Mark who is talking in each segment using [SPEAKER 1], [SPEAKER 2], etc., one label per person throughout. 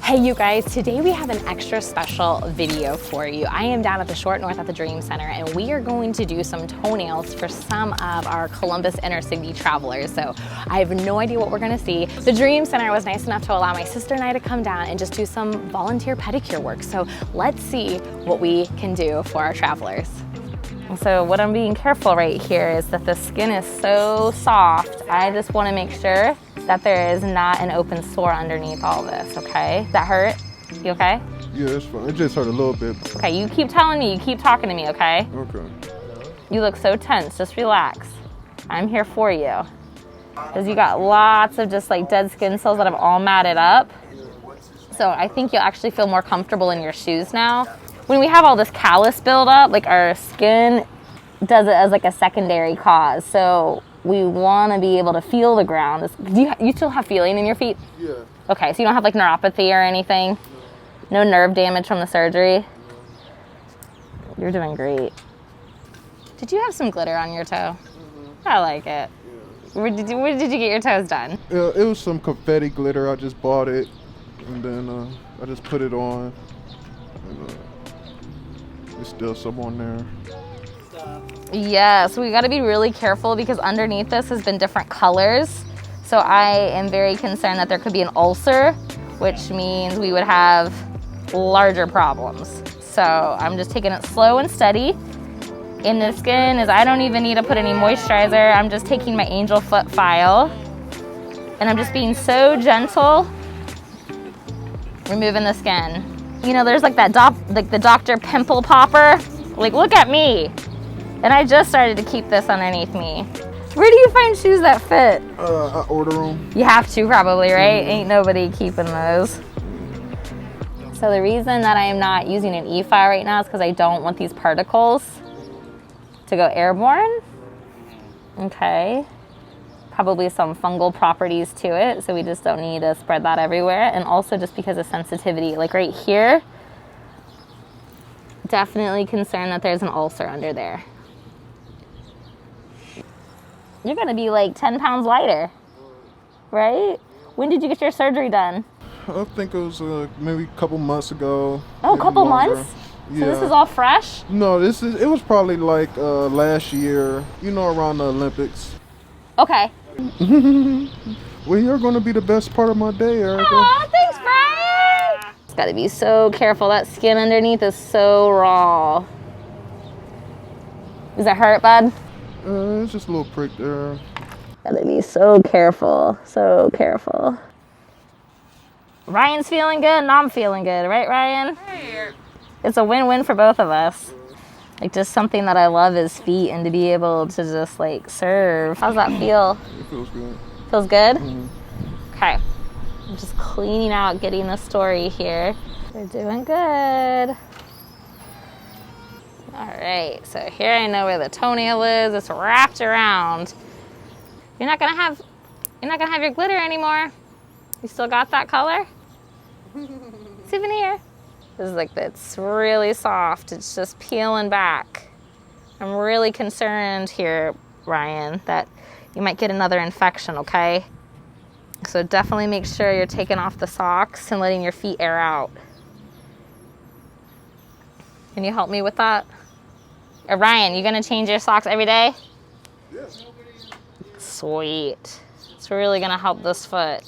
[SPEAKER 1] Hey you guys, today we have an extra special video for you. I am down at the Short North at the Dream Center and we are going to do some toenails for some of our Columbus inner city travelers. So I have no idea what we're gonna see. The Dream Center was nice enough to allow my sister and I to come down and just do some volunteer pedicure work. So let's see what we can do for our travelers. So what I'm being careful right here is that the skin is so soft. I just wanna make sure that there is not an open sore underneath all this, okay? Does that hurt? You okay?
[SPEAKER 2] Yeah, it's fine. It just hurt a little bit.
[SPEAKER 1] Okay, you keep telling me, you keep talking to me, okay?
[SPEAKER 2] Okay.
[SPEAKER 1] You look so tense, just relax. I'm here for you. Because you got lots of just like dead skin cells that have all matted up. So I think you'll actually feel more comfortable in your shoes now. When we have all this callus buildup, like our skin does it as like a secondary cause. So we want to be able to feel the ground. Do you still have feeling in your feet?
[SPEAKER 2] Yeah.
[SPEAKER 1] Okay, so you don't have like neuropathy or anything? No nerve damage from the surgery? You're doing great. Did you have some glitter on your toe? I like it. Yeah. Where did you get your toes done?
[SPEAKER 2] It was some confetti glitter. I just bought it, and then I just put it on. And, there's still some on there.
[SPEAKER 1] Yeah, so we got to be really careful because underneath this has been different colors. So I am very concerned that there could be an ulcer, which means we would have larger problems. So I'm just taking it slow and steady. In the skin is I don't even need to put any moisturizer. I'm just taking my angel foot file and I'm just being so gentle, removing the skin. You know, there's like that the Dr. Pimple Popper. Like, look at me. And I just started to keep this underneath me. Where do you find shoes that fit?
[SPEAKER 2] I order them.
[SPEAKER 1] You have to probably, right? Ain't nobody keeping those. So the reason that I am not using an e-file right now is because I don't want these particles to go airborne. Okay. Probably some fungal properties to it, so we just don't need to spread that everywhere. And also just because of sensitivity, like right here, definitely concerned that there's an ulcer under there. You're gonna be like 10 pounds lighter, right? When did you get your surgery done?
[SPEAKER 2] I think it was maybe a couple months ago.
[SPEAKER 1] Oh, a couple months?
[SPEAKER 2] Yeah.
[SPEAKER 1] So this is all fresh?
[SPEAKER 2] No, it was probably like last year, you know, around the Olympics.
[SPEAKER 1] Okay.
[SPEAKER 2] Well, you're gonna be the best part of my day, Erica.
[SPEAKER 1] Aw, thanks, Brian! It's gotta be so careful. That skin underneath is so raw. Does it hurt, bud?
[SPEAKER 2] It's just a little prick there.
[SPEAKER 1] Gotta be so careful, so careful. Ryan's feeling good and I'm feeling good, right, Ryan?
[SPEAKER 3] Hey.
[SPEAKER 1] It's a win-win for both of us. Like, just something that I love is feet, and to be able to just like serve. How's that feel?
[SPEAKER 2] It feels good.
[SPEAKER 1] Feels good?
[SPEAKER 2] Mm-hmm.
[SPEAKER 1] Okay. I'm just cleaning out, getting the story here. We're doing good. All right, so here I know where the toenail is. It's wrapped around. You're not gonna have your glitter anymore. You still got that color? Souvenir. This is like, it's really soft. It's just peeling back. I'm really concerned here, Ryan, that you might get another infection, okay? So definitely make sure you're taking off the socks and letting your feet air out. Can you help me with that? Ryan, you gonna change your socks every day?
[SPEAKER 2] Yes.
[SPEAKER 1] Sweet. It's really gonna help this foot.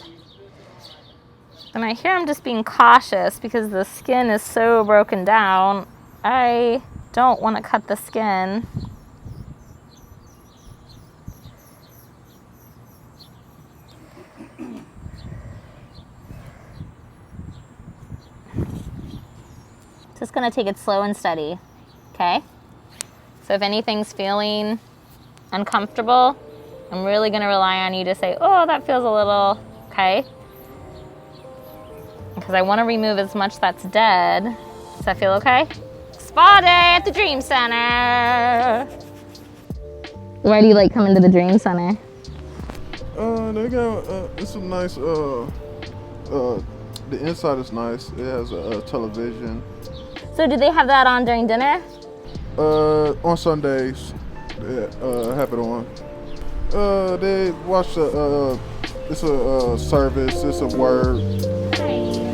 [SPEAKER 1] And I hear I'm just being cautious because the skin is so broken down. I don't want to cut the skin. Just gonna take it slow and steady, okay? So if anything's feeling uncomfortable, I'm really gonna rely on you to say, oh, that feels a little, okay? Because I want to remove as much that's dead. Does that feel okay? Spa day at the Dream Center. Why do you like coming to the Dream Center?
[SPEAKER 2] They got it's a nice the inside is nice. It has a television.
[SPEAKER 1] So do they have that on during dinner?
[SPEAKER 2] On Sundays, they have it on. They watch the it's a service, it's a word.
[SPEAKER 1] Nice.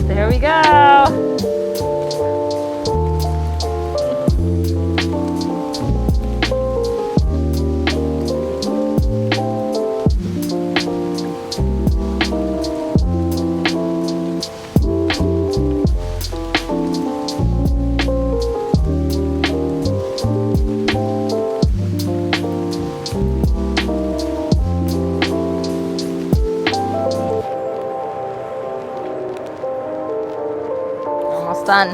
[SPEAKER 1] There we go. Almost done.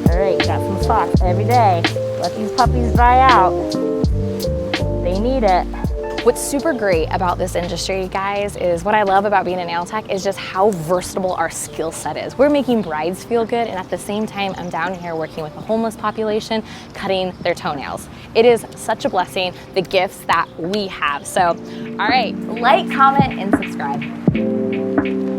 [SPEAKER 1] All right, got some spots every day. Let these puppies dry out. They need it. What's super great about this industry, guys, is what I love about being a nail tech is just how versatile our skill set is. We're making brides feel good, and at the same time, I'm down here working with the homeless population, cutting their toenails. It is such a blessing, the gifts that we have. So, all right, like, comment, and subscribe.